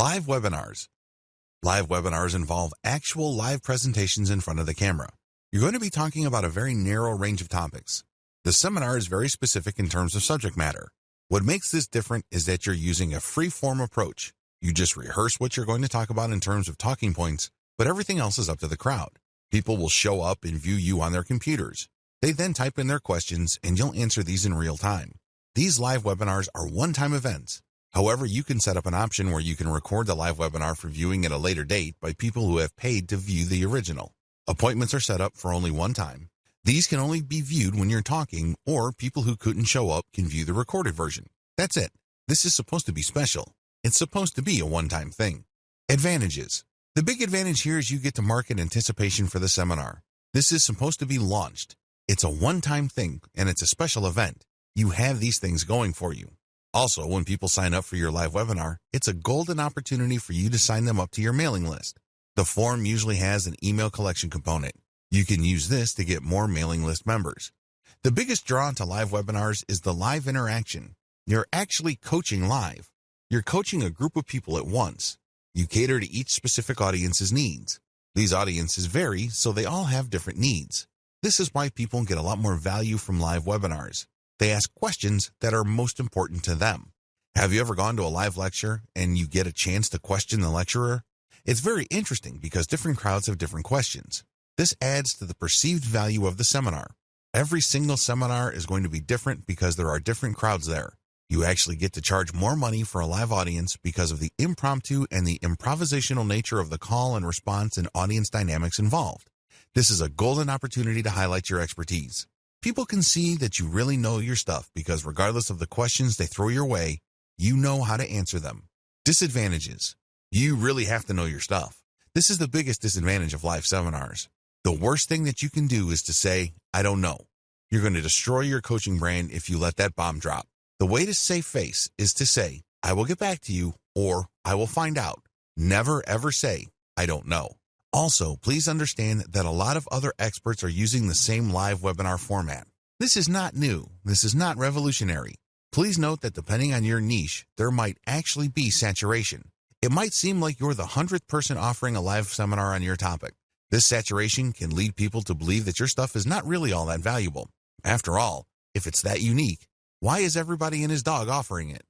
Live webinars. Live webinars involve actual live presentations in front of the camera. You're going to be talking about a very narrow range of topics. The seminar is very specific in terms of subject matter. What makes this different is that you're using a free-form approach. You just rehearse what you're going to talk about in terms of talking points, but everything else is up to the crowd. People will show up and view you on their computers. They then type in their questions, and you'll answer these in real time. These live webinars are one-time events. However, you can set up an option where you can record the live webinar for viewing at a later date by people who have paid to view the original. Appointments are set up for only one time. These can only be viewed when you're talking, or people who couldn't show up can view the recorded version. That's it. This is supposed to be special. It's supposed to be a one-time thing. Advantages. The big advantage here is you get to market anticipation for the seminar. This is supposed to be launched. It's a one-time thing, and it's a special event. You have these things going for you. Also, when people sign up for your live webinar, it's a golden opportunity for you to sign them up to your mailing list. The form usually has an email collection component. You can use this to get more mailing list members. The biggest draw to live webinars is the live interaction. You're actually coaching live. You're coaching a group of people at once. You cater to each specific audience's needs. These audiences vary, so they all have different needs. This is why people get a lot more value from live webinars. They ask questions that are most important to them. Have you ever gone to a live lecture and you get a chance to question the lecturer? It's very interesting because different crowds have different questions. This adds to the perceived value of the seminar. Every single seminar is going to be different because there are different crowds there. You actually get to charge more money for a live audience because of the impromptu and the improvisational nature of the call and response and audience dynamics involved. This is a golden opportunity to highlight your expertise. People can see that you really know your stuff because regardless of the questions they throw your way, you know how to answer them. Disadvantages. You really have to know your stuff. This is the biggest disadvantage of live seminars. The worst thing that you can do is to say, I don't know. You're going to destroy your coaching brand if you let that bomb drop. The way to save face is to say, I will get back to you, or I will find out. Never ever say, I don't know. Also, please understand that a lot of other experts are using the same live webinar format. This is not new. This is not revolutionary. Please note that depending on your niche, there might actually be saturation. It might seem like you're the 100th person offering a live seminar on your topic. This saturation can lead people to believe that your stuff is not really all that valuable. After all, if it's that unique, why is everybody and his dog offering it?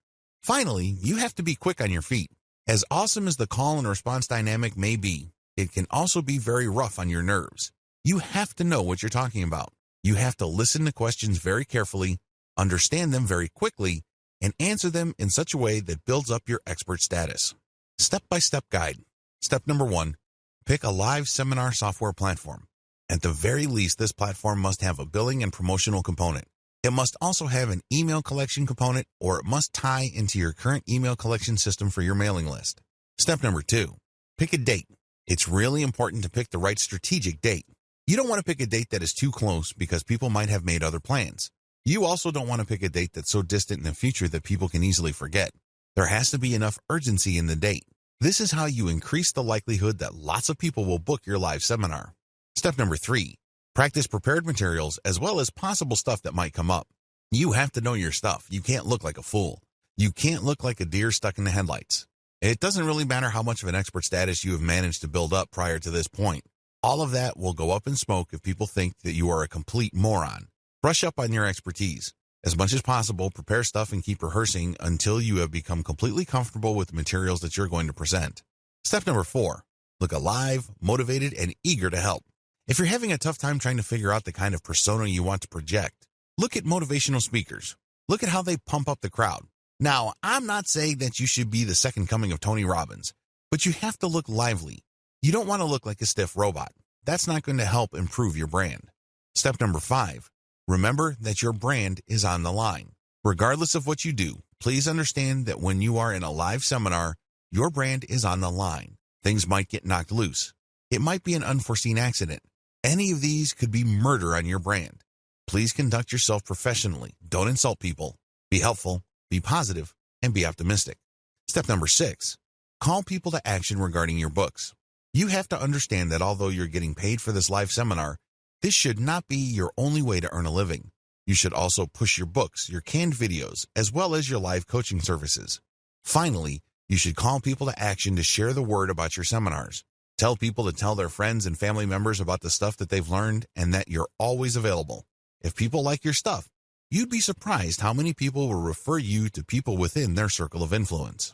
Finally, you have to be quick on your feet. As awesome as the call and response dynamic may be, it can also be very rough on your nerves. You have to know what you're talking about. You have to listen to questions very carefully, understand them very quickly, and answer them in such a way that builds up your expert status. Step-by-step guide. Step number 1, pick a live seminar software platform. At the very least, this platform must have a billing and promotional component. It must also have an email collection component, or it must tie into your current email collection system for your mailing list. Step number 2, pick a date. It's really important to pick the right strategic date. You don't want to pick a date that is too close because people might have made other plans. You also don't want to pick a date that's so distant in the future that people can easily forget. There has to be enough urgency in the date. This is how you increase the likelihood that lots of people will book your live seminar. Step number 3, practice prepared materials as well as possible stuff that might come up. You have to know your stuff. You can't look like a fool. You can't look like a deer stuck in the headlights. It doesn't really matter how much of an expert status you have managed to build up prior to this point. All of that will go up in smoke if people think that you are a complete moron. Brush up on your expertise. As much as possible, prepare stuff and keep rehearsing until you have become completely comfortable with the materials that you're going to present. Step number 4, look alive, motivated, and eager to help. If you're having a tough time trying to figure out the kind of persona you want to project, look at motivational speakers. Look at how they pump up the crowd. Now, I'm not saying that you should be the second coming of Tony Robbins, but you have to look lively. You don't want to look like a stiff robot. That's not going to help improve your brand. Step number 5, remember that your brand is on the line. Regardless of what you do, please understand that when you are in a live seminar, your brand is on the line. Things might get knocked loose. It might be an unforeseen accident. Any of these could be murder on your brand. Please conduct yourself professionally. Don't insult people. Be helpful. Be positive, and be optimistic. Step number 6, call people to action regarding your books. You have to understand that although you're getting paid for this live seminar, this should not be your only way to earn a living. You should also push your books, your canned videos, as well as your live coaching services. Finally, You should call people to action to share the word about your seminars. Tell people to tell their friends and family members about the stuff that they've learned and that you're always available. If people like your stuff, you'd be surprised how many people will refer you to people within their circle of influence.